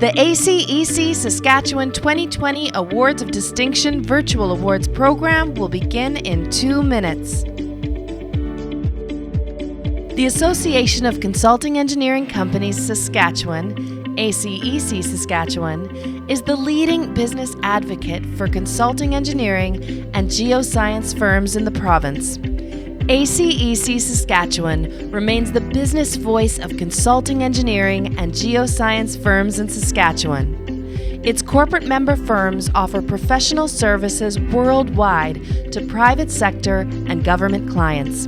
The ACEC Saskatchewan 2020 Awards of Distinction Virtual Awards program will begin in 2 minutes. The Association of Consulting Engineering Companies Saskatchewan, ACEC Saskatchewan, is the leading business advocate for consulting engineering and geoscience firms in the province. ACEC Saskatchewan remains the business voice of consulting engineering and geoscience firms in Saskatchewan. Its corporate member firms offer professional services worldwide to private sector and government clients.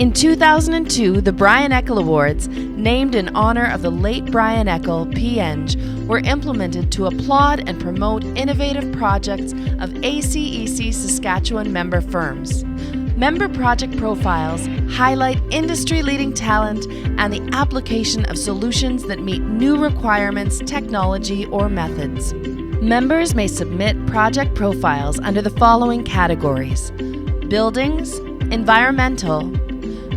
In 2002, the Brian Eckel Awards, named in honor of the late Brian Eckel, P.Eng., were implemented to applaud and promote innovative projects of ACEC Saskatchewan member firms. Member project profiles highlight industry-leading talent and the application of solutions that meet new requirements, technology, or methods. Members may submit project profiles under the following categories: buildings, environmental,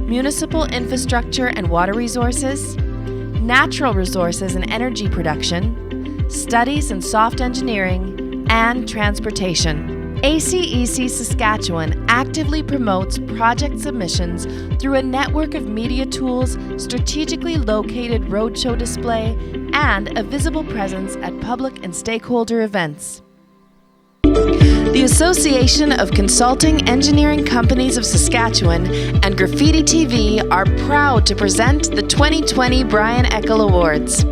municipal infrastructure and water resources, natural resources and energy production, studies and soft engineering, and transportation. ACEC Saskatchewan actively promotes project submissions through a network of media tools, strategically located roadshow display, and a visible presence at public and stakeholder events. The Association of Consulting Engineering Companies of Saskatchewan and Graffiti TV are proud to present the 2020 Brian Eckel Awards.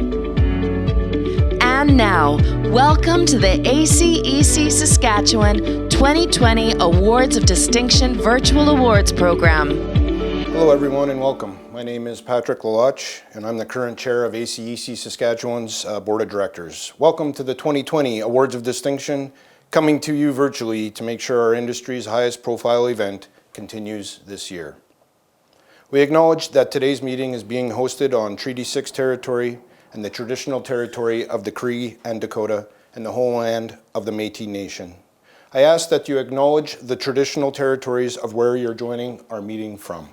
And now, welcome to the ACEC Saskatchewan 2020 Awards of Distinction Virtual Awards Program. Hello everyone and welcome. My name is Patrick Lalach and I'm the current chair of ACEC Saskatchewan's Board of Directors. Welcome to the 2020 Awards of Distinction, coming to you virtually to make sure our industry's highest profile event continues this year. We acknowledge that today's meeting is being hosted on Treaty 6 territory and the traditional territory of the Cree and Dakota and the homeland of the Métis Nation. I ask that you acknowledge the traditional territories of where you're joining our meeting from.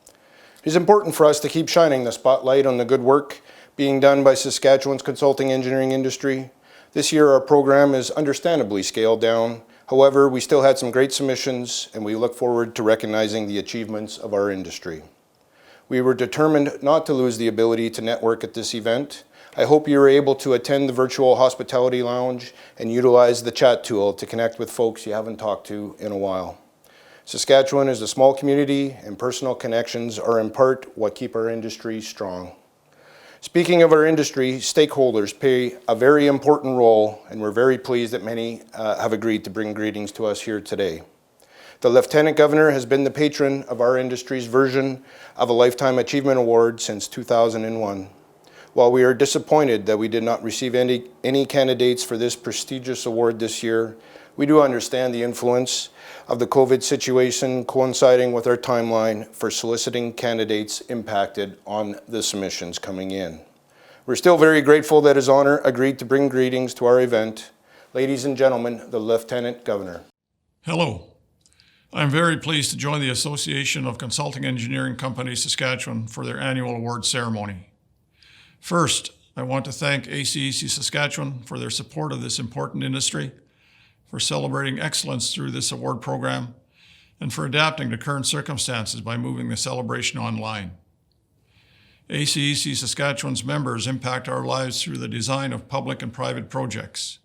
It is important for us to keep shining the spotlight on the good work being done by Saskatchewan's consulting engineering industry. This year our program is understandably scaled down. However, we still had some great submissions and we look forward to recognizing the achievements of our industry. We were determined not to lose the ability to network at this event. I hope you were able to attend the virtual hospitality lounge and utilize the chat tool to connect with folks you haven't talked to in a while. Saskatchewan is a small community and personal connections are in part what keep our industry strong. Speaking of our industry, stakeholders play a very important role and we're very pleased that many have agreed to bring greetings to us here today. The Lieutenant Governor has been the patron of our industry's version of a Lifetime Achievement Award since 2001. While we are disappointed that we did not receive any candidates for this prestigious award this year, we do understand the influence of the COVID situation coinciding with our timeline for soliciting candidates impacted on the submissions coming in. We're still very grateful that His Honor agreed to bring greetings to our event. Ladies and gentlemen, the Lieutenant Governor. Hello. I'm very pleased to join the Association of Consulting Engineering Companies Saskatchewan for their annual award ceremony. First, I want to thank ACEC Saskatchewan for their support of this important industry, for celebrating excellence through this award program, and for adapting to current circumstances by moving the celebration online. ACEC Saskatchewan's members impact our lives through the design of public and private projects.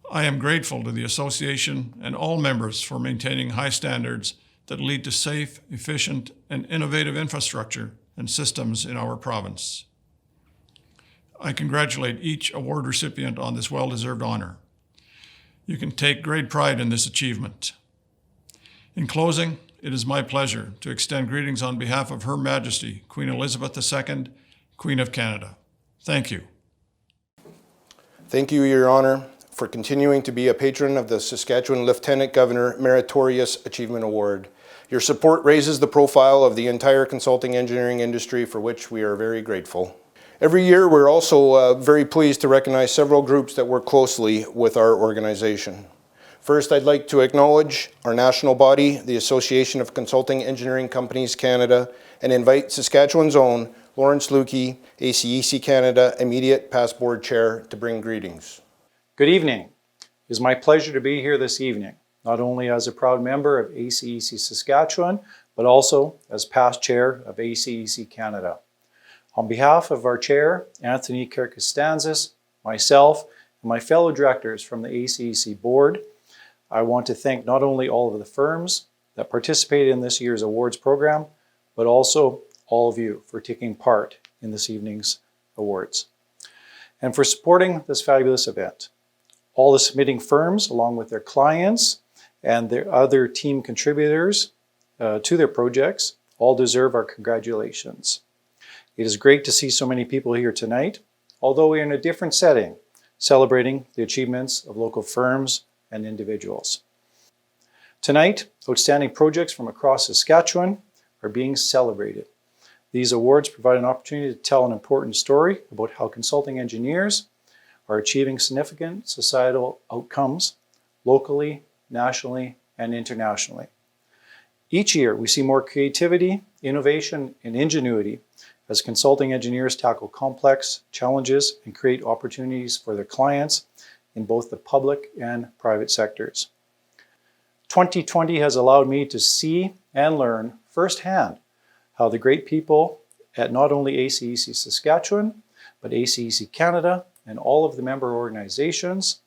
I am grateful to the Association and all members for maintaining high standards that lead to safe, efficient, and innovative infrastructure and systems in our province. I congratulate each award recipient on this well-deserved honor. You can take great pride in this achievement. In closing, it is my pleasure to extend greetings on behalf of Her Majesty, Queen Elizabeth II, Queen of Canada. Thank you. Thank you, Your Honor, for continuing to be a patron of the Saskatchewan Lieutenant Governor Meritorious Achievement Award. Your support raises the profile of the entire consulting engineering industry, for which we are very grateful. Every year, we're also very pleased to recognize several groups that work closely with our organization. First, I'd like to acknowledge our national body, the Association of Consulting Engineering Companies Canada, and invite Saskatchewan's own Lawrence Lukey, ACEC Canada Immediate Past Board Chair, to bring greetings. Good evening. It is my pleasure to be here this evening, not only as a proud member of ACEC Saskatchewan, but also as past chair of ACEC Canada. On behalf of our chair, Anthony Kirkestanzas, myself, and my fellow directors from the ACEC board, I want to thank not only all of the firms that participated in this year's awards program, but also all of you for taking part in this evening's awards and for supporting this fabulous event. All the submitting firms, along with their clients and their other team contributors to their projects, all deserve our congratulations. It is great to see so many people here tonight, although we are in a different setting, celebrating the achievements of local firms and individuals. Tonight, outstanding projects from across Saskatchewan are being celebrated. These awards provide an opportunity to tell an important story about how consulting engineers are achieving significant societal outcomes locally, nationally, and internationally. Each year, we see more creativity, innovation, and ingenuity as consulting engineers tackle complex challenges and create opportunities for their clients in both the public and private sectors. 2020 has allowed me to see and learn firsthand how the great people at not only ACEC Saskatchewan, but ACEC Canada and all of the member organizations,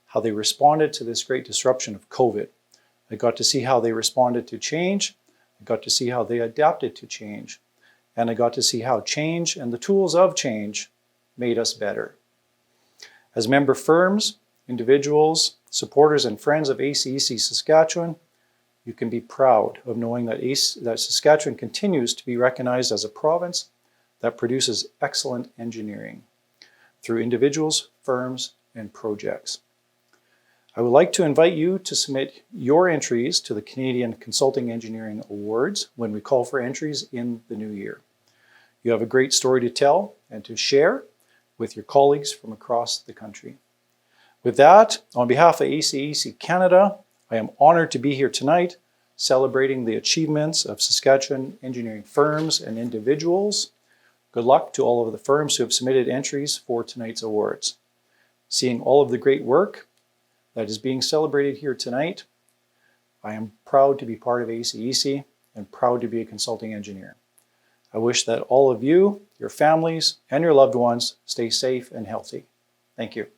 how they responded to this great disruption of COVID. I got to see how they responded to change. I got to see how they adapted to change. And I got to see how change and the tools of change made us better. As member firms, individuals, supporters, and friends of ACEC Saskatchewan, you can be proud of knowing that Saskatchewan continues to be recognized as a province that produces excellent engineering through individuals, firms, and projects. I would like to invite you to submit your entries to the Canadian Consulting Engineering Awards when we call for entries in the new year. You have a great story to tell and to share with your colleagues from across the country. With that, on behalf of ACEC Canada, I am honored to be here tonight celebrating the achievements of Saskatchewan engineering firms and individuals. Good luck to all of the firms who have submitted entries for tonight's awards. Seeing all of the great work that is being celebrated here tonight, I am proud to be part of ACEC and proud to be a consulting engineer. I wish that all of you, your families, and your loved ones stay safe and healthy. Thank you.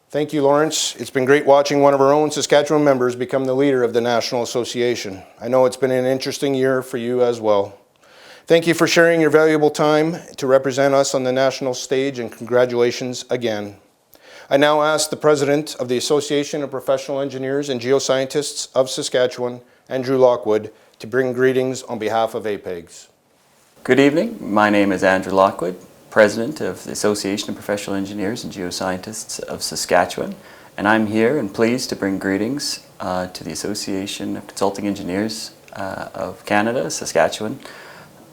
Thank you, Lawrence. It's been great watching one of our own Saskatchewan members become the leader of the National Association. I know it's been an interesting year for you as well. Thank you for sharing your valuable time to represent us on the national stage, and congratulations again. I now ask the President of the Association of Professional Engineers and Geoscientists of Saskatchewan, Andrew Lockwood, to bring greetings on behalf of APEGS. Good evening. My name is Andrew Lockwood, President of the Association of Professional Engineers and Geoscientists of Saskatchewan, and I'm here and pleased to bring greetings to the Association of Consulting Engineers of Canada, Saskatchewan,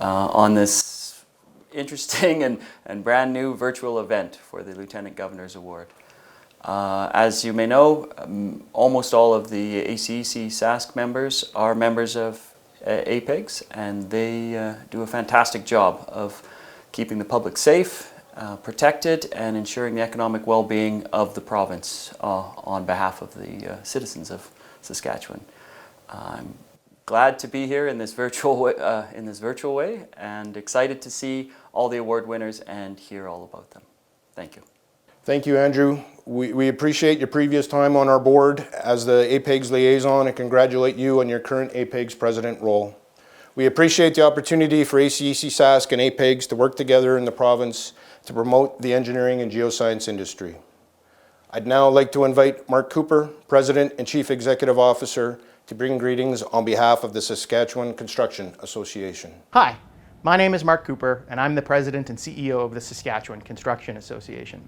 on this interesting and brand new virtual event for the Lieutenant Governor's Award. As you may know, almost all of the ACEC-SK members are members of APEGS, and they do a fantastic job of keeping the public safe, protected, and ensuring the economic well-being of the province on behalf of the citizens of Saskatchewan. I'm glad to be here in this virtual way, and excited to see all the award winners and hear all about them. Thank you. Thank you, Andrew. We appreciate your previous time on our board as the APEGS liaison and congratulate you on your current APEGS president role. We appreciate the opportunity for ACEC-SK and APEGS to work together in the province to promote the engineering and geoscience industry. I'd now like to invite Mark Cooper, President and Chief Executive Officer, to bring greetings on behalf of the Saskatchewan Construction Association. Hi, my name is Mark Cooper, and I'm the President and CEO of the Saskatchewan Construction Association.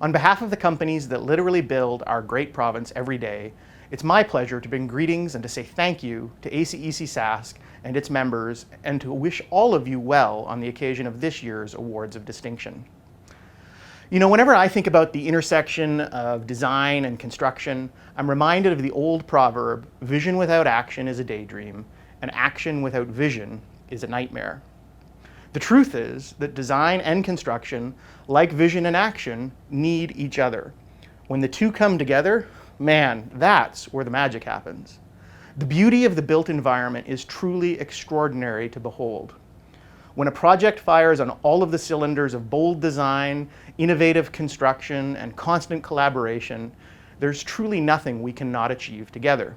On behalf of the companies that literally build our great province every day, it's my pleasure to bring greetings and to say thank you to ACEC-SK and its members, and to wish all of you well on the occasion of this year's Awards of Distinction. You know, whenever I think about the intersection of design and construction, I'm reminded of the old proverb, vision without action is a daydream, and action without vision is a nightmare. The truth is that design and construction, like vision and action, need each other. When the two come together, man, that's where the magic happens. The beauty of the built environment is truly extraordinary to behold. When a project fires on all of the cylinders of bold design, innovative construction, and constant collaboration, there's truly nothing we cannot achieve together.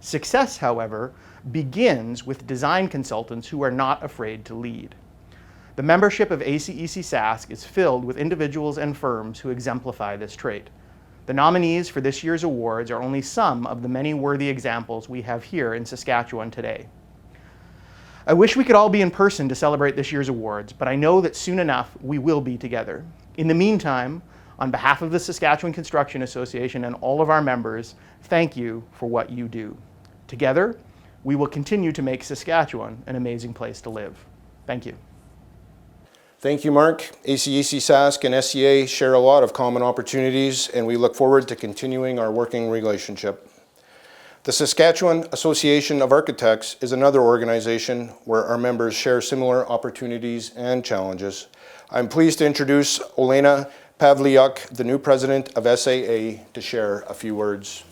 Success, however, begins with design consultants who are not afraid to lead. The membership of ACEC-SK is filled with individuals and firms who exemplify this trait. The nominees for this year's awards are only some of the many worthy examples we have here in Saskatchewan today. I wish we could all be in person to celebrate this year's awards, but I know that soon enough we will be together. In the meantime, on behalf of the Saskatchewan Construction Association and all of our members, thank you for what you do. Together, we will continue to make Saskatchewan an amazing place to live. Thank you. Thank you, Mark. ACEC-SK and SCA share a lot of common opportunities, and we look forward to continuing our working relationship. The Saskatchewan Association of Architects is another organization where our members share similar opportunities and challenges. I'm pleased to introduce Olena Pavliuk, the new president of SAA, to share a few words.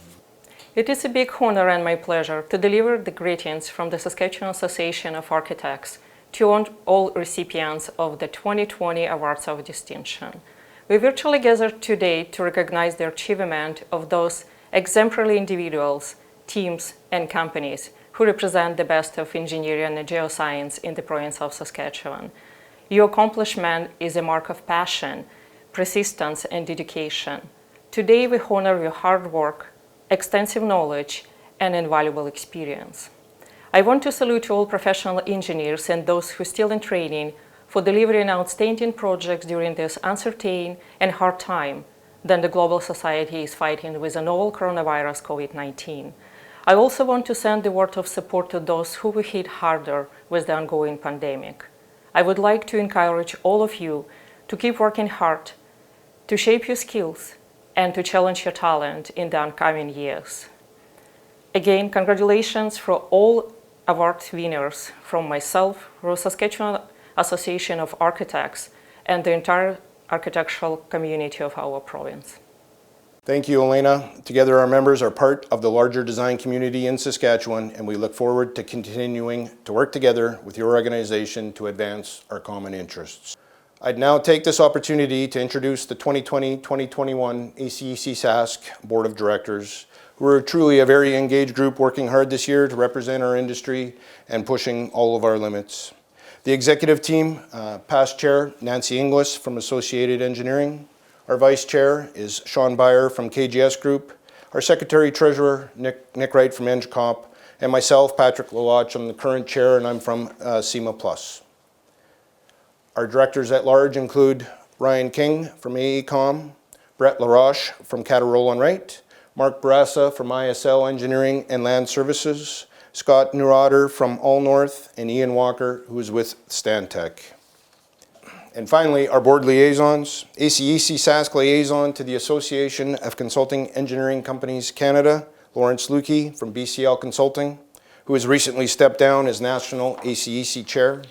It is a big honor and my pleasure to deliver the greetings from the Saskatchewan Association of Architects to all recipients of the 2020 Awards of Distinction. We virtually gathered today to recognize the achievement of those exemplary individuals, teams, and companies who represent the best of engineering and geoscience in the province of Saskatchewan. Your accomplishment is a mark of passion, persistence, and dedication. Today we honor your hard work, extensive knowledge, and invaluable experience. I want to salute all professional engineers and those who are still in training for delivering outstanding projects during this uncertain and hard time that the global society is fighting with the novel coronavirus COVID-19. I also want to send a word of support to those who were hit harder with the ongoing pandemic. I would like to encourage all of you to keep working hard, to shape your skills, and to challenge your talent in the oncoming years. Again, congratulations for all award winners from myself, the Saskatchewan Association of Architects, and the entire architectural community of our province. Thank you, Olena. Together, our members are part of the larger design community in Saskatchewan, and we look forward to continuing to work together with your organization to advance our common interests. I'd now take this opportunity to introduce the 2020-2021 ACEC-SK Board of Directors, who are truly a very engaged group working hard this year to represent our industry and pushing all of our limits. The executive team, past chair Nancy Inglis from Associated Engineering. Our vice chair is Sean Byer from KGS Group. Our secretary treasurer, Nick Wright from EngComp, and myself, Patrick Lalach. I'm the current chair and I'm from CIMA Plus. Our directors at large include Ryan King from AECOM, Brett LaRoche from Catarol & Wright, Mark Barassa from ISL Engineering and Land Services, Scott Neurotter from All North, and Ian Walker, who is with Stantec. And finally, our board liaisons, ACEC-SK liaison to the Association of Consulting Engineering Companies Canada, Lawrence Lukey from BCL Consulting, who has recently stepped down as National ACEC Chair.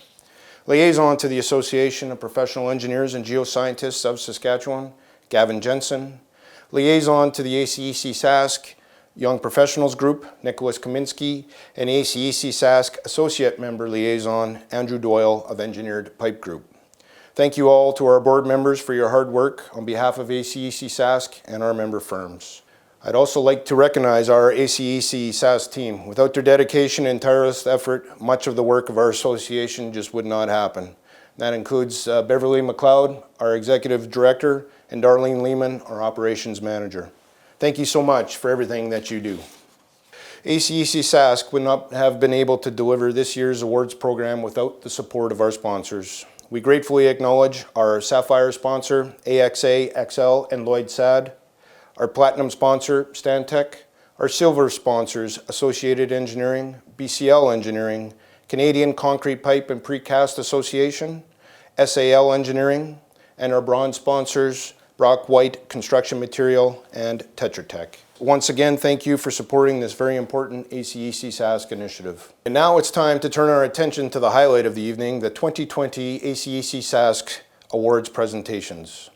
Liaison to the Association of Professional Engineers and Geoscientists of Saskatchewan, Gavin Jensen. Liaison to the ACEC-SK Young Professionals Group, Nicholas Kaminski, and ACEC-SK Associate Member Liaison, Andrew Doyle of Engineered Pipe Group. Thank you all to our board members for your hard work on behalf of ACEC-SK and our member firms. I'd also like to recognize our ACEC-SK team. Without their dedication and tireless effort, much of the work of our association just would not happen. That includes Beverly McLeod, our Executive Director, and Darlene Lehman, our Operations Manager. Thank you so much for everything that you do. ACEC-SK would not have been able to deliver this year's awards program without the support of our sponsors. We gratefully acknowledge our Sapphire sponsor, AXA, and Lloyd Sadd, our Platinum sponsor, Stantec, our Silver sponsors, Associated Engineering, BCL Engineering, Canadian Concrete Pipe and Precast Association, SAL Engineering, and our Bronze sponsors, Brock White Construction Material and Tetra Tech. once again, thank you for supporting this very important ACEC-SK initiative. And now it's time to turn our attention to the highlight of the evening, the 2020 ACEC-SK Awards presentations.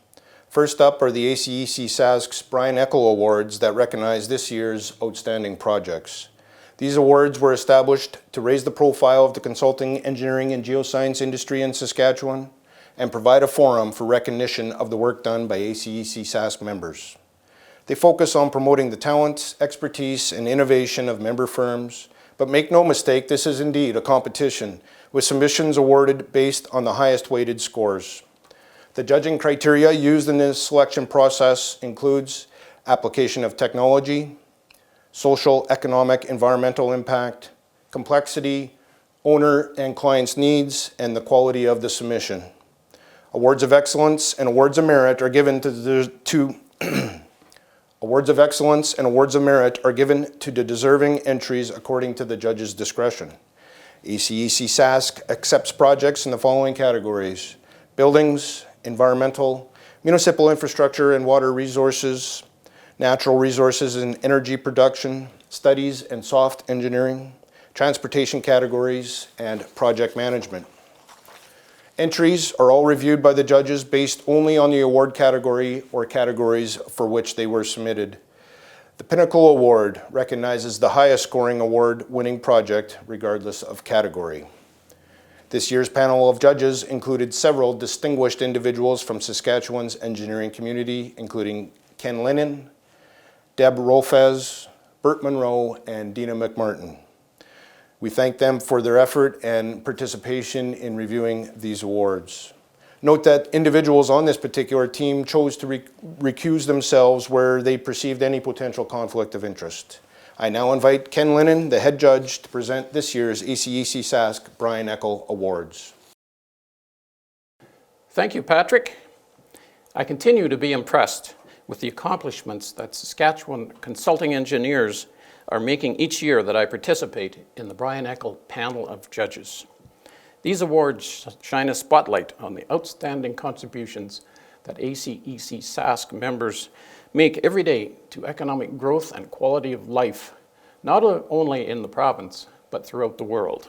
First up are the ACEC-SK's PINNACLE Awards that recognize this year's outstanding projects. These awards were established to raise the profile of the consulting, engineering, and geoscience industry in Saskatchewan and provide a forum for recognition of the work done by ACEC-SK members. They focus on promoting the talent, expertise, and innovation of member firms, but make no mistake, this is indeed a competition, with submissions awarded based on the highest weighted scores. The judging criteria used in this selection process includes application of technology, social, economic, environmental impact, complexity, owner and client's needs, and the quality of the submission. Awards of excellence and awards of merit are given to the deserving entries according to the judge's discretion. ACEC-SK accepts projects in the following categories: buildings, environmental, municipal infrastructure and water resources, natural resources and energy production, studies and soft engineering, transportation categories, and project management. Entries are all reviewed by the judges based only on the award category or categories for which they were submitted. The PINNACLE Award recognizes the highest scoring award-winning project regardless of category. This year's panel of judges included several distinguished individuals from Saskatchewan's engineering community, including Ken Lennon, Deb Rolfez, Bert Monroe, and Dina McMartin. We thank them for their effort and participation in reviewing these awards. Note that individuals on this particular team chose to recuse themselves where they perceived any potential conflict of interest. I now invite Ken Lennon, the head judge, to present this year's ACEC-SK PINNACLE Awards. Thank you, Patrick. I continue to be impressed with the accomplishments that Saskatchewan consulting engineers are making each year that I participate in the PINNACLE panel of judges. These awards shine a spotlight on the outstanding contributions that ACEC-SK members make every day to economic growth and quality of life, not only in the province, but throughout the world.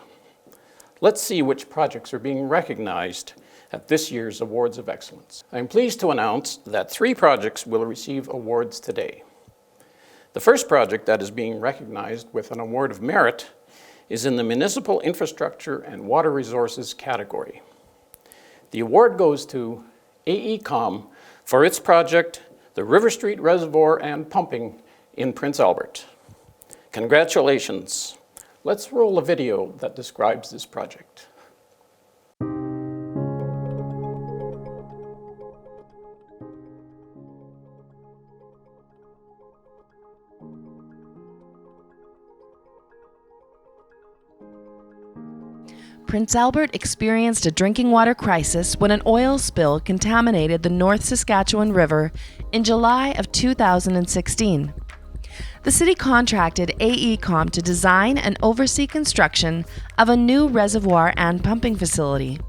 Let's see which projects are being recognized at this year's Awards of Excellence. I'm pleased to announce that 3 projects will receive awards today. The first project that is being recognized with an award of merit is in the Municipal Infrastructure and Water Resources category. The award goes to AECOM for its project, the River Street Reservoir and Pumping in Prince Albert. Congratulations. Let's roll a video that describes this project. Prince Albert experienced a drinking water crisis when an oil spill contaminated the North Saskatchewan River in July of 2016. The city contracted AECOM to design and oversee construction of a new reservoir and pumping facility.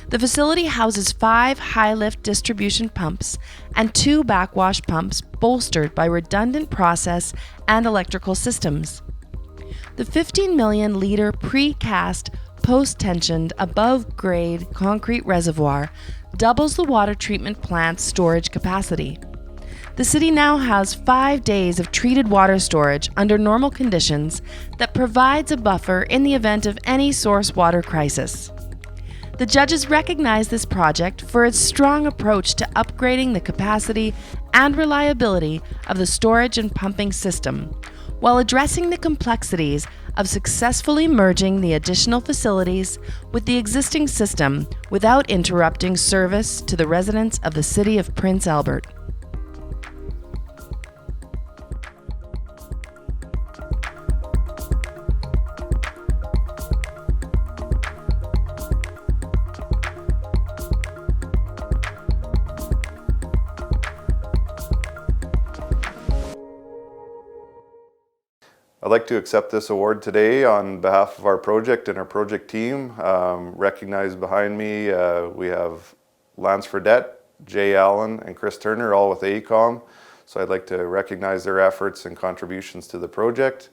The facility houses 5 high-lift distribution pumps and 2 backwash pumps bolstered by redundant process and electrical systems. The 15 million litre precast post-tensioned above-grade concrete reservoir doubles the water treatment plant's storage capacity. The city now has 5 days of treated water storage under normal conditions that provides a buffer in the event of any source water crisis. The judges recognize this project for its strong approach to upgrading the capacity and reliability of the storage and pumping system, while addressing the complexities of successfully merging the additional facilities with the existing system without interrupting service to the residents of the city of Prince Albert. I'd like to accept this award today on behalf of our project and our project team. Recognized behind me, we have Lance Fredette, Jay Allen, and Chris Turner, all with AECOM. So I'd like to recognize their efforts and contributions to the project.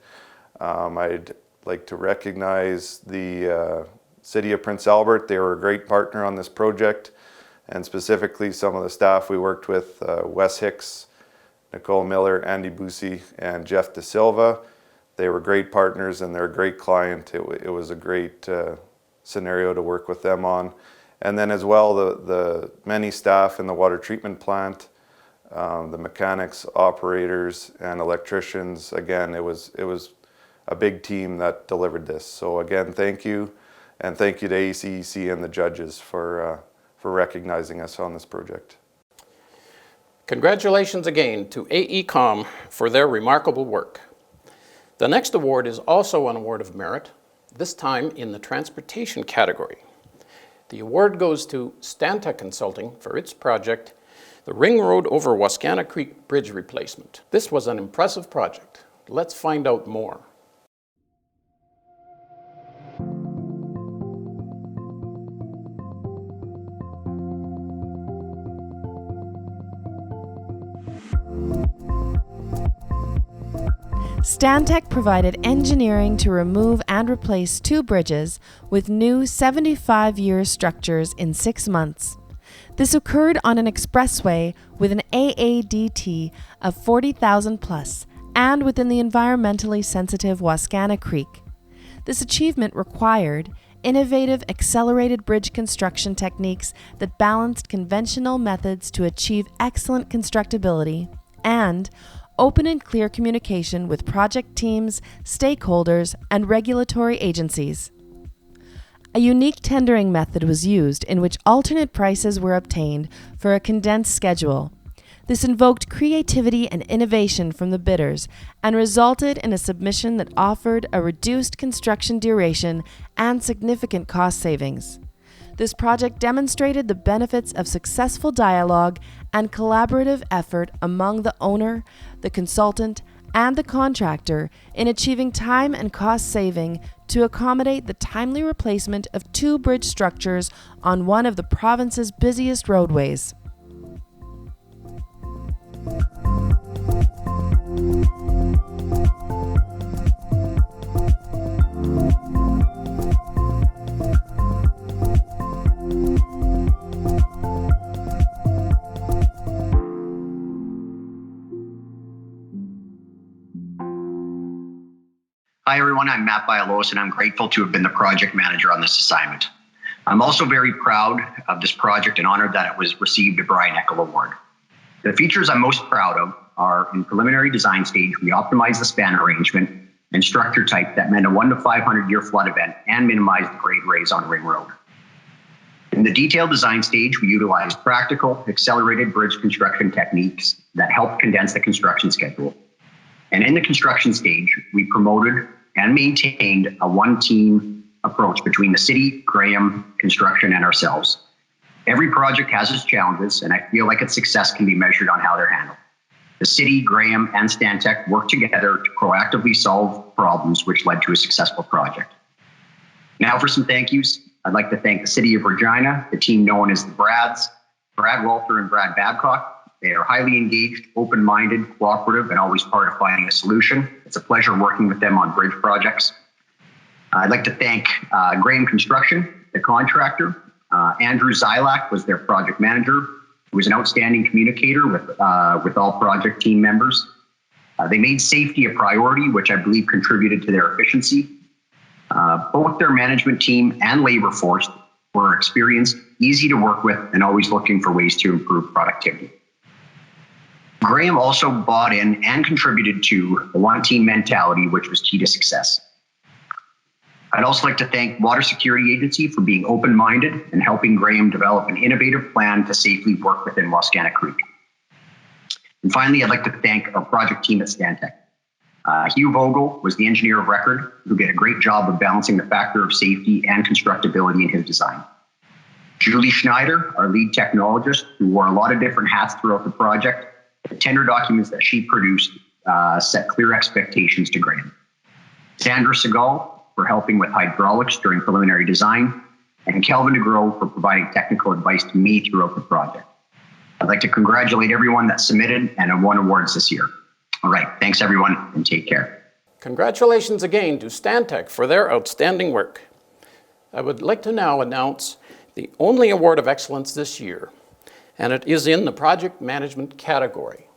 I'd like to recognize the City of Prince Albert. They were a great partner on this project, and specifically some of the staff we worked with, Wes Hicks, Nicole Miller, Andy Busey, and Jeff De Silva. They were great partners and they're a great client. It was a great scenario to work with them on. And then as well, the many staff in the water treatment plant, the mechanics, operators, and electricians. Again, it was a big team that delivered this. So again, thank you, and thank you to ACEC and the judges for recognizing us on this project. Congratulations again to AECOM for their remarkable work. The next award is also an award of merit, this time in the transportation category. The award goes to Stantec Consulting for its project, the Ring Road over Wascana Creek Bridge replacement. This was an impressive project. Let's find out more. Stantec provided engineering to remove and replace 2 bridges with new 75-year structures in 6 months. This occurred on an expressway with an AADT of 40,000 plus and within the environmentally sensitive Wascana Creek. This achievement required innovative accelerated bridge construction techniques that balanced conventional methods to achieve excellent constructability and open and clear communication with project teams, stakeholders, and regulatory agencies. A unique tendering method was used in which alternate prices were obtained for a condensed schedule. This invoked creativity and innovation from the bidders and resulted in a submission that offered a reduced construction duration and significant cost savings. This project demonstrated the benefits of successful dialogue and collaborative effort among the owner, the consultant, and the contractor in achieving time and cost saving to accommodate the timely replacement of 2 bridge structures on one of the province's busiest roadways. Hi everyone, I'm Matt Bialos and I'm grateful to have been the project manager on this assignment. I'm also very proud of this project and honored that it was received a PINNACLE award. The features I'm most proud of are in preliminary design stage, we optimized the span arrangement and structure type that meant a 1 to 500 year flood event and minimized the grade raise on Ring Road. In the detailed design stage, we utilized practical, accelerated bridge construction techniques that helped condense the construction schedule. And in the construction stage, we promoted and maintained a one-team approach between the city, Graham, construction, and ourselves. Every project has its challenges, and I feel like its success can be measured on how they're handled. The city, Graham, and Stantec worked together to proactively solve problems, which led to a successful project. Now for some thank yous. I'd like to thank the City of Regina, the team known as the Brads, Brad Walter and Brad Babcock. They are highly engaged, open-minded, cooperative, and always part of finding a solution. It's a pleasure working with them on bridge projects. I'd like to thank Graham Construction, the contractor. Andrew Zylak was their project manager, who was an outstanding communicator with all project team members. They made safety a priority, which I believe contributed to their efficiency. Both their management team and labor force were experienced, easy to work with, and always looking for ways to improve productivity. Graham also bought in and contributed to the one-team mentality, which was key to success. I'd also like to thank Water Security Agency for being open-minded and helping Graham develop an innovative plan to safely work within Wascana Creek. And finally, I'd like to thank our project team at Stantec. Hugh Vogel was the engineer of record who did a great job of balancing the factor of safety and constructability in his design. Julie Schneider, our lead technologist, who wore a lot of different hats throughout the project. The tender documents that she produced set clear expectations to Graham. Sandra Segal for helping with hydraulics during preliminary design, and Kelvin DeGros for providing technical advice to me throughout the project. I'd like to congratulate everyone that submitted and won awards this year. All right, thanks everyone, and take care. Congratulations again to Stantec for their outstanding work. I would like to now announce the only award of excellence this year, and it is in the project management category.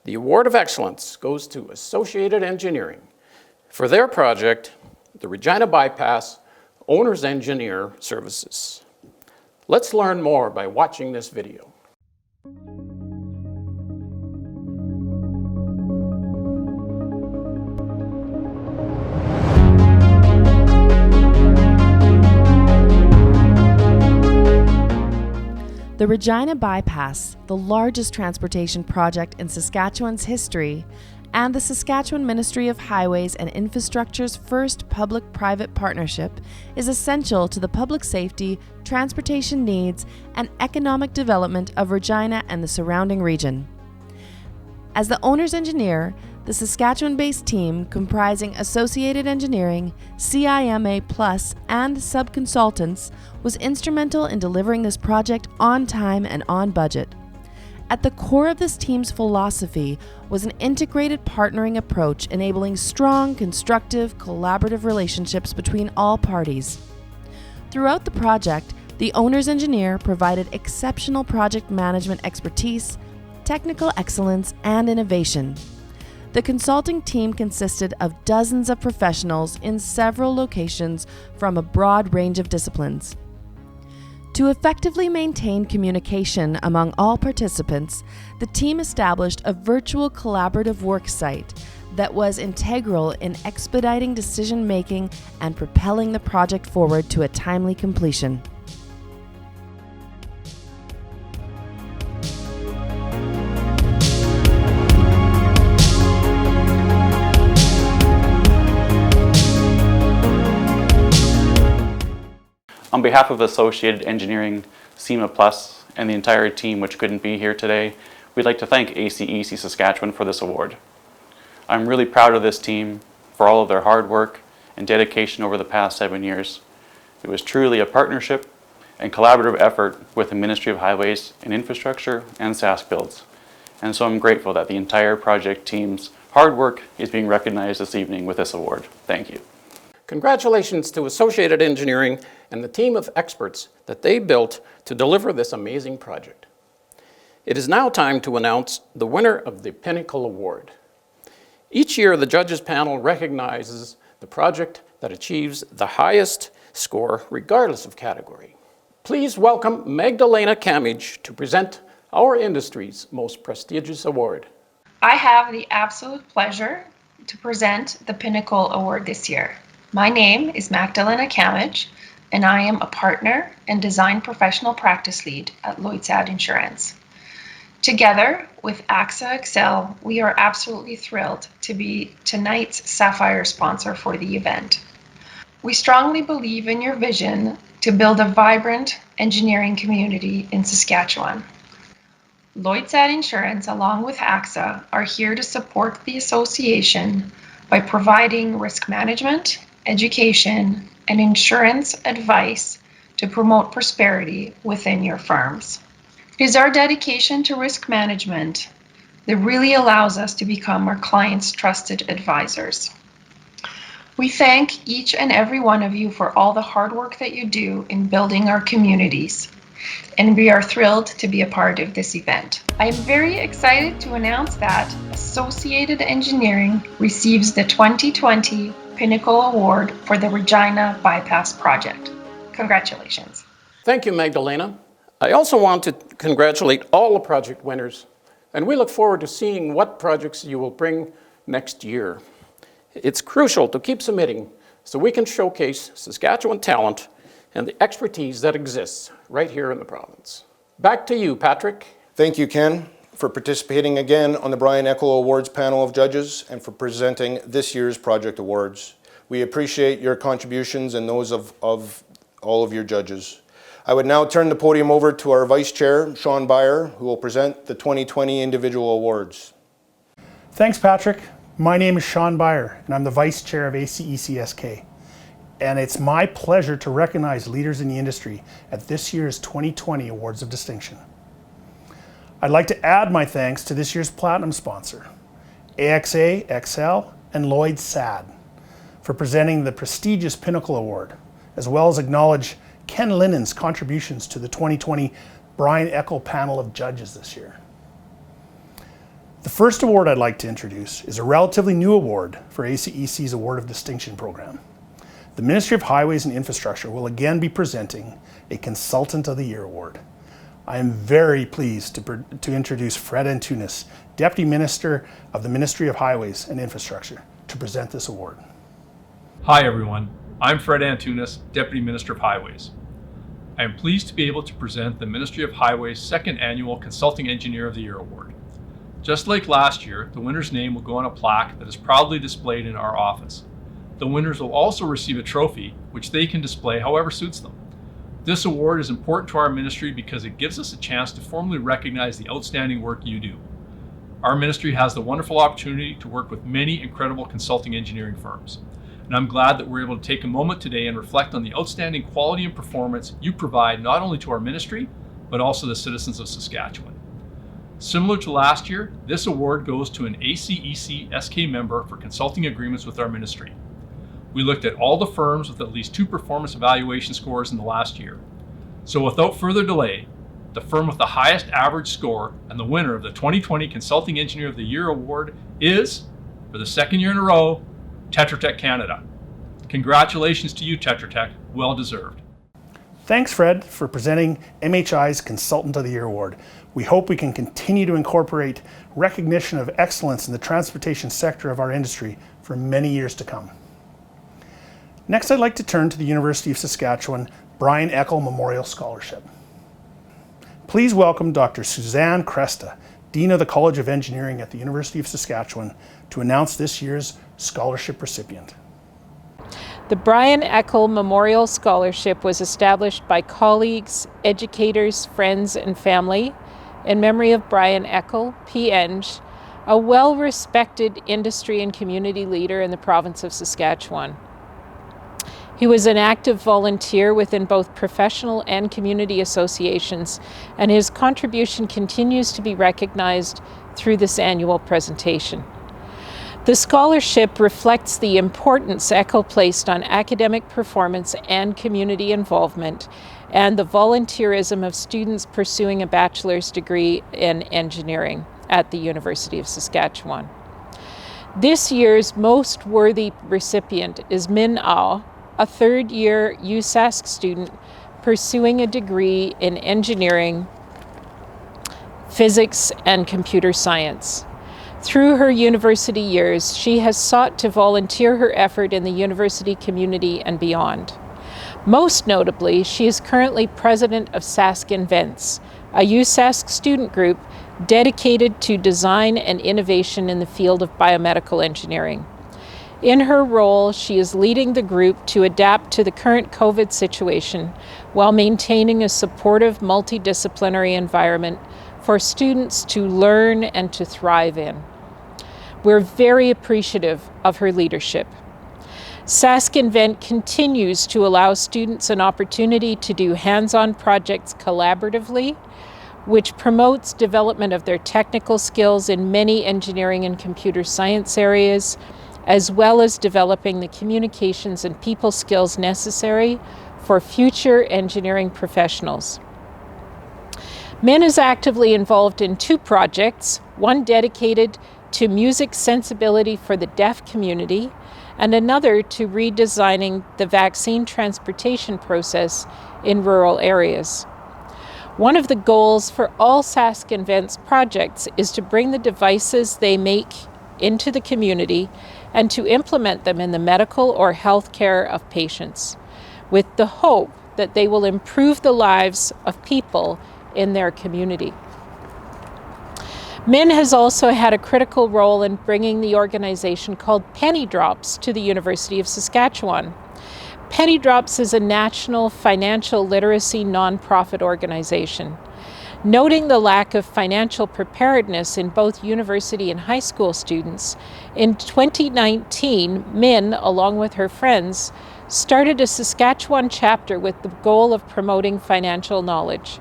The award of excellence goes to Associated Engineering for their project, the Regina Bypass Owner's Engineer Services. Let's learn more by watching this video. The Regina Bypass, the largest transportation project in Saskatchewan's history, and the Saskatchewan Ministry of Highways and Infrastructure's first public-private partnership, is essential to the public safety, transportation needs, and economic development of Regina and the surrounding region. As the owner's engineer, the Saskatchewan-based team comprising Associated Engineering, CIMA Plus, and sub-consultants was instrumental in delivering this project on time and on budget. At the core of this team's philosophy was an integrated partnering approach enabling strong, constructive, collaborative relationships between all parties. Throughout the project, the owner's engineer provided exceptional project management expertise, technical excellence, and innovation. The consulting team consisted of dozens of professionals in several locations from a broad range of disciplines. To effectively maintain communication among all participants, the team established a virtual collaborative work site that was integral in expediting decision-making and propelling the project forward to a timely completion. On behalf of Associated Engineering, CIMA Plus, and the entire team which couldn't be here today, we'd like to thank ACEC Saskatchewan for this award. I'm really proud of this team for all of their hard work and dedication over the past 7 years. It was truly a partnership and collaborative effort with the Ministry of Highways and Infrastructure and Sask Builds. And so I'm grateful that the entire project team's hard work is being recognized this evening with this award. Thank you. Congratulations to Associated Engineering and the team of experts that they built to deliver this amazing project. It is now time to announce the winner of the PINNACLE Award. Each year, the judges panel recognizes the project that achieves the highest score regardless of category. Please welcome Magdalena Kamage to present our industry's most prestigious award. I have the absolute pleasure to present the PINNACLE Award this year. My name is Magdalena Kamage, and I am a partner and design professional practice lead at Lloyd's Insurance. Together with ACEC-SK, we are absolutely thrilled to be tonight's Sapphire sponsor for the event. We strongly believe in your vision to build a vibrant engineering community in Saskatchewan. Lloyd's Insurance, along with ACEC, are here to support the association by providing risk management, education, and insurance advice to promote prosperity within your firms. It is our dedication to risk management that really allows us to become our clients' trusted advisors. We thank each and every one of you for all the hard work that you do in building our communities, and we are thrilled to be a part of this event. I am very excited to announce that Associated Engineering receives the 2020 PINNACLE Award for the Regina Bypass Project. Congratulations. Thank you, Magdalena. I also want to congratulate all the project winners, and we look forward to seeing what projects you will bring next year. It's crucial to keep submitting so we can showcase Saskatchewan talent and the expertise that exists right here in the province. Back to you, Patrick. Thank you, Ken, for participating again on the Brian Eckle Awards panel of judges and for presenting this year's project awards. We appreciate your contributions and those of all of your judges. I would now turn the podium over to our Vice Chair, Sean Beyer, who will present the 2020 individual awards. Thanks, Patrick. My name is Sean Beyer, and I'm the Vice Chair of ACEC-SK. And it's my pleasure to recognize leaders in the industry at this year's 2020 Awards of Distinction. I'd like to add my thanks to this year's Platinum sponsor, AXA, and Lloyd SAD, for presenting the prestigious Pinnacle Award, as well as acknowledge Ken Linnon's contributions to the 2020 Brian Eckel panel of judges this year. The first award I'd like to introduce is a relatively new award for ACEC's Award of Distinction program. The Ministry of Highways and Infrastructure will again be presenting a Consultant of the Year award. I am very pleased to introduce Fred Antunes, Deputy Minister of the Ministry of Highways and Infrastructure, to present this award. Hi everyone, I'm Fred Antunes, Deputy Minister of Highways. I am pleased to be able to present the Ministry of Highways' second annual Consulting Engineer of the Year award. Just like last year, the winner's name will go on a plaque that is proudly displayed in our office. The winners will also receive a trophy, which they can display however suits them. This award is important to our ministry because it gives us a chance to formally recognize the outstanding work you do. Our ministry has the wonderful opportunity to work with many incredible consulting engineering firms. And I'm glad that we're able to take a moment today and reflect on the outstanding quality and performance you provide not only to our ministry, but also the citizens of Saskatchewan. Similar to last year, this award goes to an ACEC-SK member for consulting agreements with our ministry. We looked at all the firms with at least 2 performance evaluation scores in the last year. So without further delay, the firm with the highest average score and the winner of the 2020 Consulting Engineer of the Year award is, for the second year in a row, Tetra Tech Canada. Congratulations to you, Tetra Tech, well deserved. Thanks, Fred, for presenting MHI's Consultant of the Year award. We hope we can continue to incorporate recognition of excellence in the transportation sector of our industry for many years to come. Next, I'd like to turn to the University of Saskatchewan Brian Eckel Memorial Scholarship. Please welcome Dr. Suzanne Cresta, Dean of the College of Engineering at the University of Saskatchewan, to announce this year's scholarship recipient. The Brian Eckel Memorial Scholarship was established by colleagues, educators, friends, and family in memory of Brian Eckel, P.Eng., a well-respected industry and community leader in the province of Saskatchewan. He was an active volunteer within both professional and community associations, and his contribution continues to be recognized through this annual presentation. The scholarship reflects the importance Eckel placed on academic performance and community involvement, and the volunteerism of students pursuing a bachelor's degree in engineering at the University of Saskatchewan. This year's most worthy recipient is Min Au, a third-year USask student pursuing a degree in engineering, physics, and computer science. Through her university years, she has sought to volunteer her effort in the university community and beyond. Most notably, she is currently president of Sask Invents, a USask student group dedicated to design and innovation in the field of biomedical engineering. In her role, she is leading the group to adapt to the current COVID situation while maintaining a supportive multidisciplinary environment for students to learn and to thrive in. We're very appreciative of her leadership. Sask Invent continues to allow students an opportunity to do hands-on projects collaboratively, which promotes development of their technical skills in many engineering and computer science areas, as well as developing the communications and people skills necessary for future engineering professionals. Min is actively involved in 2 projects, one dedicated to music sensibility for the deaf community, and another to redesigning the vaccine transportation process in rural areas. One of the goals for all Sask Invents projects is to bring the devices they make into the community and to implement them in the medical or health care of patients, with the hope that they will improve the lives of people in their community. Min has also had a critical role in bringing the organization called Penny Drops to the University of Saskatchewan. Penny Drops is a national financial literacy nonprofit organization. Noting the lack of financial preparedness in both university and high school students, in 2019, Min, along with her friends, started a Saskatchewan chapter with the goal of promoting financial knowledge.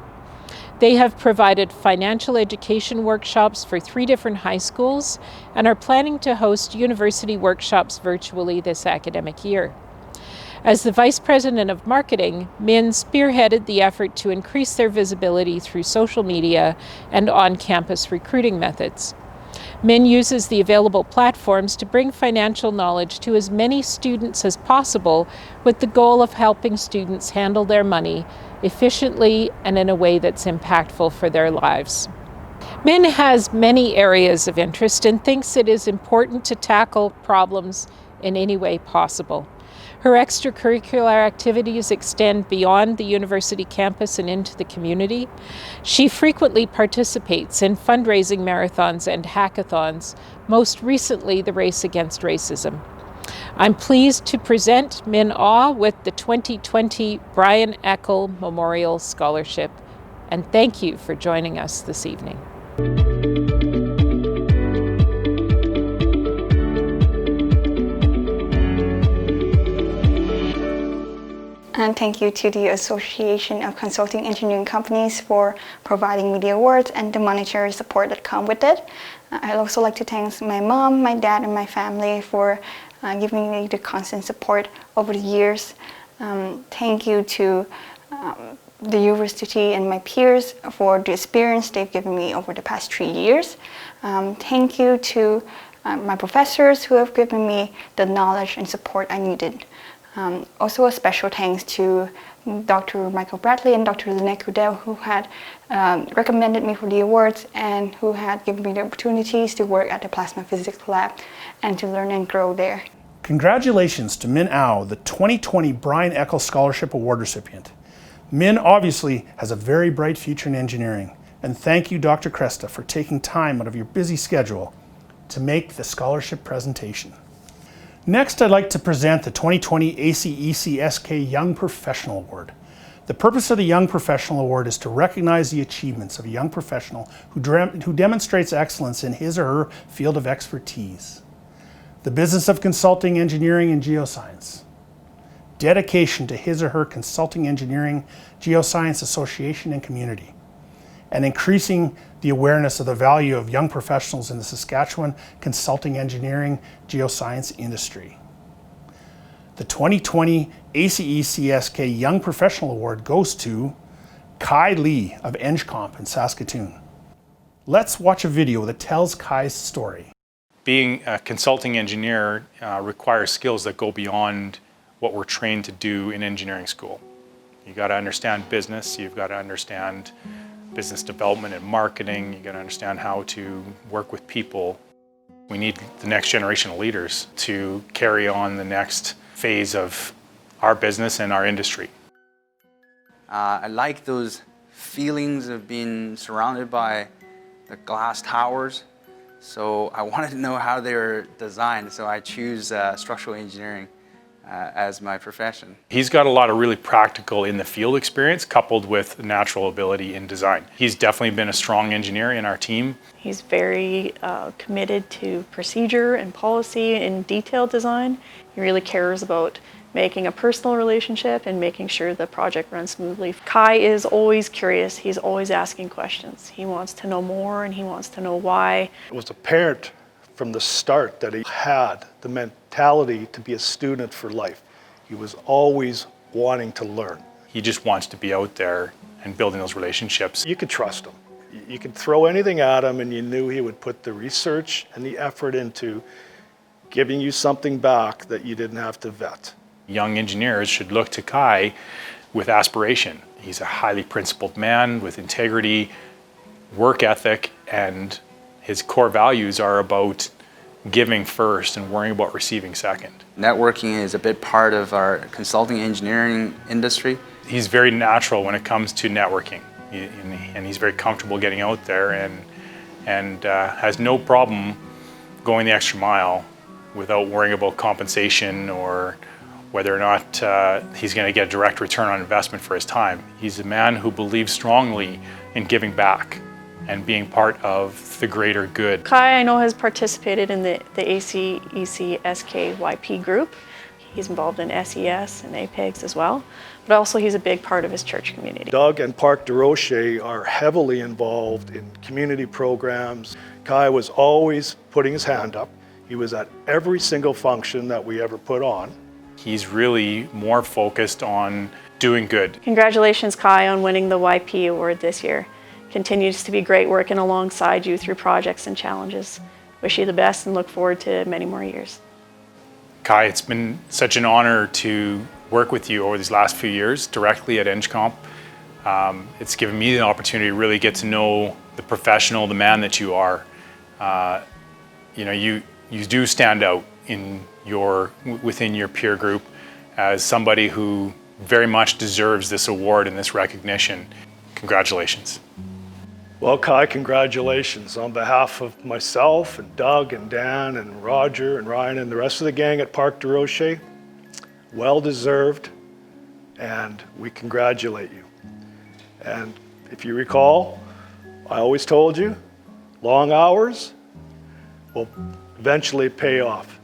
They have provided financial education workshops for 3 different high schools and are planning to host university workshops virtually this academic year. As the Vice President of Marketing, Min spearheaded the effort to increase their visibility through social media and on-campus recruiting methods. Min uses the available platforms to bring financial knowledge to as many students as possible, with the goal of helping students handle their money efficiently and in a way that's impactful for their lives. Min has many areas of interest and thinks it is important to tackle problems in any way possible. Her extracurricular activities extend beyond the university campus and into the community. She frequently participates in fundraising marathons and hackathons, most recently the Race Against Racism. I'm pleased to present Min Ah with the 2020 Brian Eckel Memorial Scholarship, and thank you for joining us this evening. And thank you to the Association of Consulting Engineering Companies for providing me the awards and the monetary support that come with it. I'd also like to thank my mom, my dad, and my family for giving me the constant support over the years. Thank you to the university and my peers for the experience they've given me over the past 3 years. Thank you to my professors who have given me the knowledge and support I needed. Also a special thanks to Dr. Michael Bradley and Dr. Lynette Goodell, who had recommended me for the awards and who had given me the opportunities to work at the Plasma Physics Lab and to learn and grow there. Congratulations to Min Ah, the 2020 Brian Eckel Scholarship Award recipient. Min obviously has a very bright future in engineering, and thank you, Dr. Cresta, for taking time out of your busy schedule to make the scholarship presentation. Next, I'd like to present the 2020 ACEC-SK Young Professional Award. The purpose of the Young Professional Award is to recognize the achievements of a young professional who demonstrates excellence in his or her field of expertise. The business of consulting, engineering, and geoscience. Dedication to his or her consulting, engineering, geoscience association and community. And increasing the awareness of the value of young professionals in the Saskatchewan consulting, engineering, geoscience industry. The 2020 ACEC-SK Young Professional Award goes to Kai Lee of EngComp in Saskatoon. Let's watch a video that tells Kai's story. Being a consulting engineer requires skills that go beyond what we're trained to do in engineering school. You got to understand business, you've got to understand business development and marketing, you got to understand how to work with people. We need the next generation of leaders to carry on the next phase of our business and our industry. I like those feelings of being surrounded by the glass towers. So I wanted to know how they were designed, so I choose structural engineering as my profession. He's got a lot of really practical in the field experience coupled with natural ability in design. He's definitely been a strong engineer in our team. He's very committed to procedure and policy and detailed design. He really cares about making a personal relationship and making sure the project runs smoothly. Kai is always curious. He's always asking questions. He wants to know more and he wants to know why. It was apparent from the start that he had the mentality to be a student for life. He was always wanting to learn. He just wants to be out there and building those relationships. You could trust him. You could throw anything at him and you knew he would put the research and the effort into giving you something back that you didn't have to vet. Young engineers should look to Kai with aspiration. He's a highly principled man with integrity, work ethic, and his core values are about giving first and worrying about receiving second. Networking is a big part of our consulting engineering industry. He's very natural when it comes to networking, and he's very comfortable getting out there and has no problem going the extra mile without worrying about compensation or whether or not he's going to get a direct return on investment for his time. He's a man who believes strongly in giving back and being part of the greater good. Kai, I know, has participated in the ACEC-SK YP group. He's involved in SES and APEGs as well, but also he's a big part of his church community. Doug and Parc de Rocher are heavily involved in community programs. Kai was always putting his hand up. He was at every single function that we ever put on. He's really more focused on doing good. Congratulations, Kai, on winning the YP award this year. Continues to be great working alongside you through projects and challenges. Wish you the best and look forward to many more years. Kai, it's been such an honor to work with you over these last few years directly at ENGComp. It's given me the opportunity to really get to know the professional, the man that you are. You do stand out within your peer group as somebody who very much deserves this award and this recognition. Congratulations. Well, Kai, congratulations on behalf of myself and Doug and Dan and Roger and Ryan and the rest of the gang at Parc de Rocher. Well deserved, and we congratulate you. And if you recall, I always told you, long hours will eventually pay off.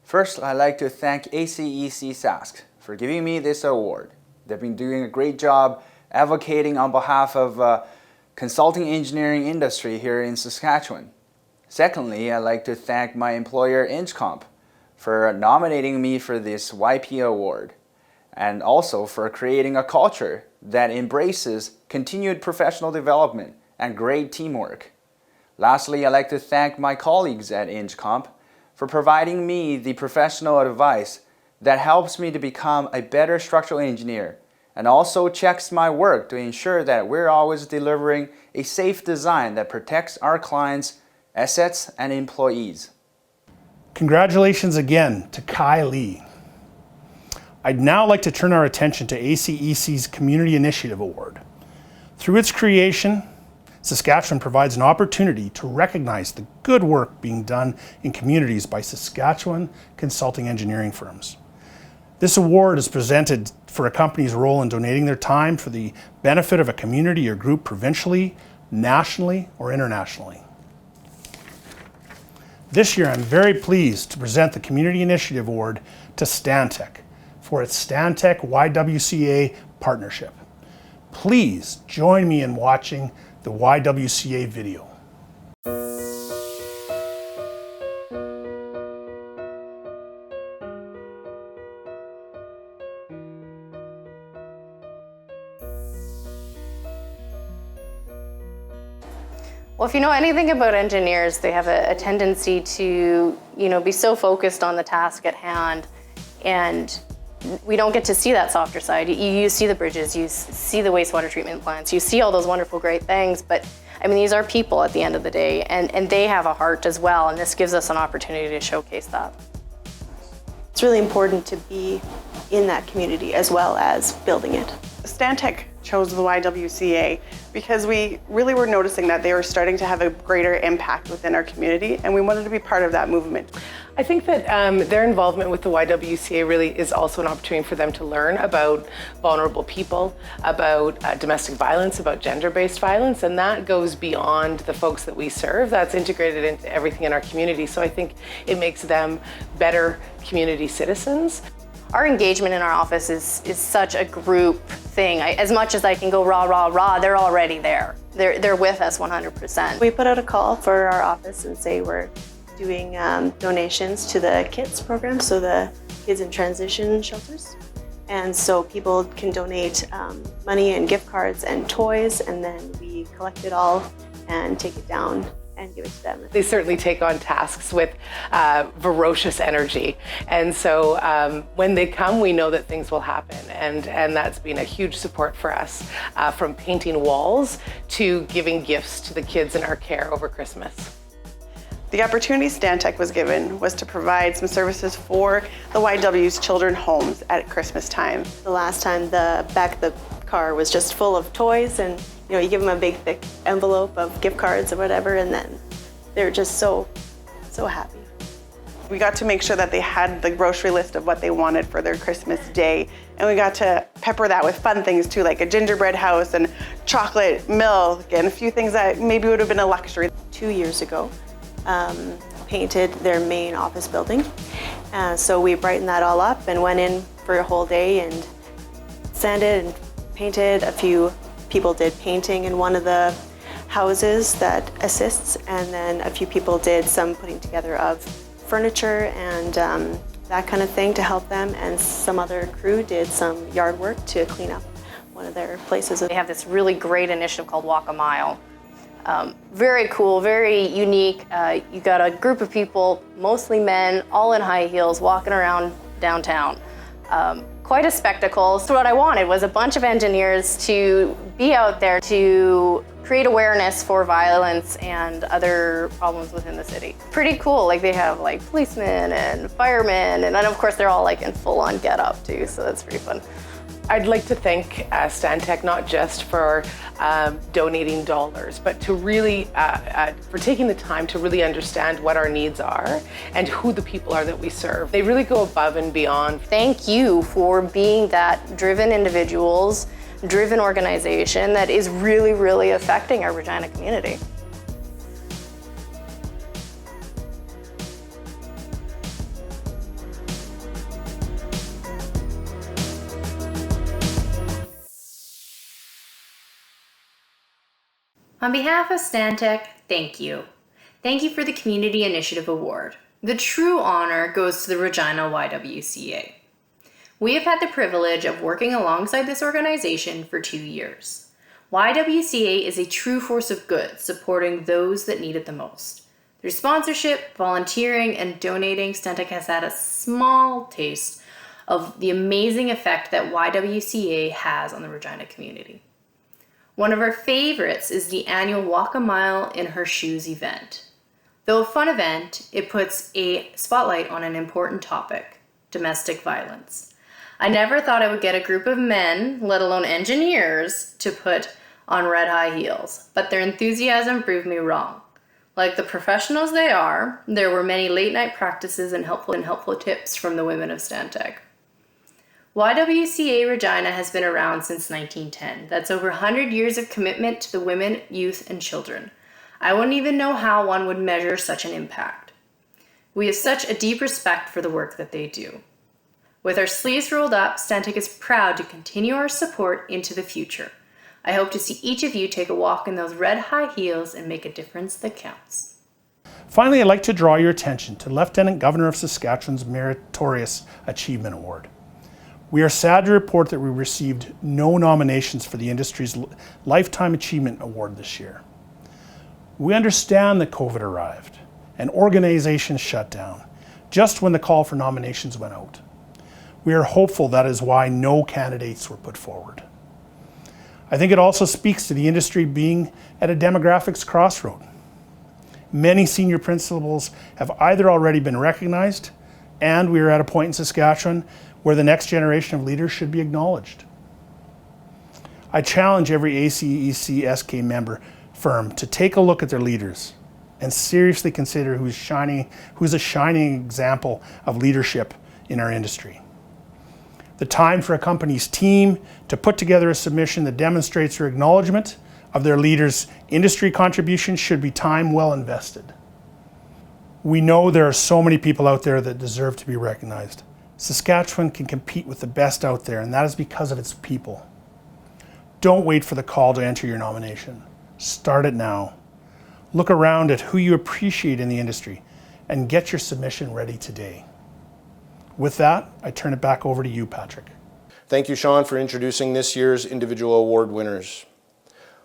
First, I'd like to thank ACEC-SK for giving me this award. They've been doing a great job advocating on behalf of consulting engineering industry here in Saskatchewan. Secondly, I'd like to thank my employer ENGComp for nominating me for this YP award, and also for creating a culture that embraces continued professional development and great teamwork. Lastly, I'd like to thank my colleagues at ENGComp for providing me the professional advice that helps me to become a better structural engineer and also checks my work to ensure that we're always delivering a safe design that protects our clients' assets and employees. Congratulations again to Kai Lee. I'd now like to turn our attention to ACEC's Community Initiative Award. Through its creation, Saskatchewan provides an opportunity to recognize the good work being done in communities by Saskatchewan consulting engineering firms. This award is presented for a company's role in donating their time for the benefit of a community or group provincially, nationally, or internationally. This year, I'm very pleased to present the Community Initiative Award to Stantec for its Stantec YWCA partnership. Please join me in watching the YWCA video. Well, if you know anything about engineers, they have a tendency to, be so focused on the task at hand, and we don't get to see that softer side. You see the bridges, you see the wastewater treatment plants, you see all those wonderful, great things, but these are people at the end of the day, and they have a heart as well, and this gives us an opportunity to showcase that. It's really important to be in that community as well as building it. Stantec chose the YWCA because we really were noticing that they were starting to have a greater impact within our community, and we wanted to be part of that movement. I think that their involvement with the YWCA really is also an opportunity for them to learn about vulnerable people, about domestic violence, about gender-based violence, and that goes beyond the folks that we serve. That's integrated into everything in our community, so I think it makes them better community citizens. Our engagement in our office is such a group thing. As much as I can go rah, rah, rah, they're already there. They're with us 100%. We put out a call for our office and say we're doing donations to the KITS program, so the Kids in Transition Shelters. And so people can donate money and gift cards and toys, and then we collect it all and take it down and give it to them. They certainly take on tasks with ferocious energy, and so when they come, we know that things will happen, and that's been a huge support for us, from painting walls to giving gifts to the kids in our care over Christmas. The opportunity Stantec was given was to provide some services for the YW's children homes at Christmas time. The last time the back of the car was just full of toys, and you give them a big thick envelope of gift cards or whatever, and then they're just so happy. We got to make sure that they had the grocery list of what they wanted for their Christmas day. And we got to pepper that with fun things too, like a gingerbread house and chocolate milk and a few things that maybe would have been a luxury. 2 years ago, painted their main office building. So we brightened that all up and went in for a whole day and sanded and painted. A few people did painting in one of the houses that assists, and then a few people did some putting together of furniture and that kind of thing to help them, and some other crew did some yard work to clean up one of their places. They have this really great initiative called Walk a Mile. Very cool, very unique. You got a group of people, mostly men, all in high heels, walking around downtown. Quite a spectacle. So what I wanted was a bunch of engineers to be out there to create awareness for violence and other problems within the city. Pretty cool, like they have like policemen and firemen, and then of course they're all like in full-on get-up too, so that's pretty fun. I'd like to thank Stantec not just for donating dollars, but to really, for taking the time to really understand what our needs are and who the people are that we serve. They really go above and beyond. Thank you for being that driven individuals, driven organization that is really, really affecting our Regina community. On behalf of Stantec, thank you. Thank you for the Community Initiative Award. The true honor goes to the Regina YWCA. We have had the privilege of working alongside this organization for 2 years. YWCA is a true force of good, supporting those that need it the most. Through sponsorship, volunteering, and donating, Stantec has had a small taste of the amazing effect that YWCA has on the Regina community. One of our favorites is the annual Walk a Mile in Her Shoes event. Though a fun event, it puts a spotlight on an important topic, domestic violence. I never thought I would get a group of men, let alone engineers, to put on red high heels, but their enthusiasm proved me wrong. Like the professionals they are, there were many late night practices and helpful tips from the women of Stantec. YWCA Regina has been around since 1910. That's over 100 years of commitment to the women, youth, and children. I wouldn't even know how one would measure such an impact. We have such a deep respect for the work that they do. With our sleeves rolled up, Stantec is proud to continue our support into the future. I hope to see each of you take a walk in those red high heels and make a difference that counts. Finally, I'd like to draw your attention to Lieutenant Governor of Saskatchewan's Meritorious Achievement Award. We are sad to report that we received no nominations for the industry's Lifetime Achievement Award this year. We understand that COVID arrived and organizations shut down just when the call for nominations went out. We are hopeful that is why no candidates were put forward. I think it also speaks to the industry being at a demographics crossroad. Many senior principals have either already been recognized, and we are at a point in Saskatchewan where the next generation of leaders should be acknowledged. I challenge every ACEC-SK member firm to take a look at their leaders and seriously consider who's a shining example of leadership in our industry. The time for a company's team to put together a submission that demonstrates their acknowledgement of their leaders' industry contributions should be time well invested. We know there are so many people out there that deserve to be recognized. Saskatchewan can compete with the best out there, and that is because of its people. Don't wait for the call to enter your nomination. Start it now. Look around at who you appreciate in the industry and get your submission ready today. With that, I turn it back over to you, Patrick. Thank you, Sean, for introducing this year's individual award winners.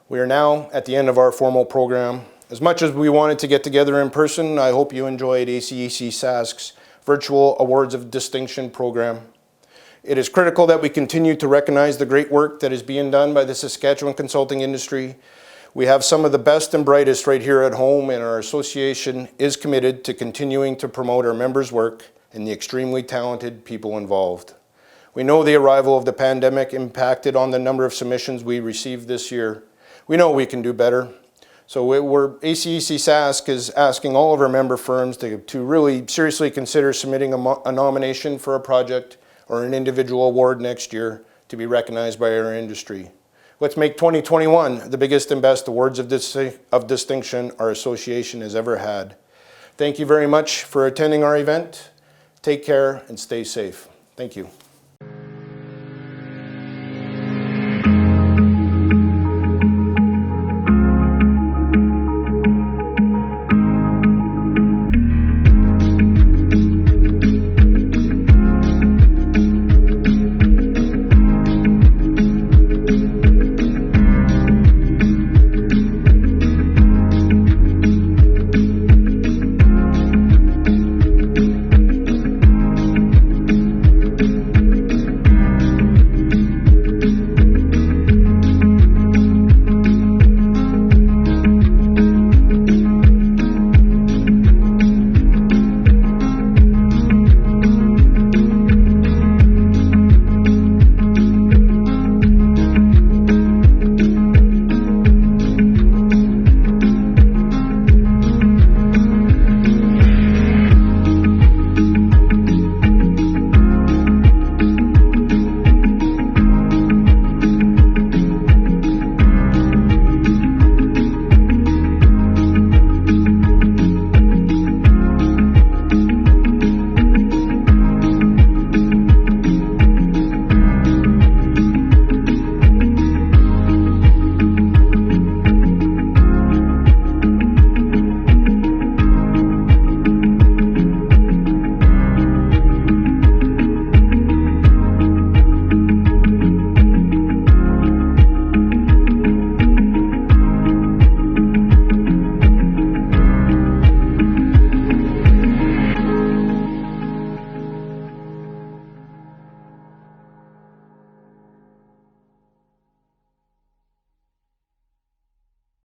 We are now at the end of our formal program. As much as we wanted to get together in person, I hope you enjoyed ACEC-SASK's Virtual Awards of Distinction program. It is critical that we continue to recognize the great work that is being done by the Saskatchewan consulting industry. We have some of the best and brightest right here at home, and our association is committed to continuing to promote our members' work and the extremely talented people involved. We know the arrival of the pandemic impacted on the number of submissions we received this year. We know we can do better. So ACEC-SK is asking all of our member firms to really seriously consider submitting a nomination for a project or an individual award next year to be recognized by our industry. Let's make 2021 the biggest and best awards of distinction our association has ever had. Thank you very much for attending our event. Take care and stay safe. Thank you.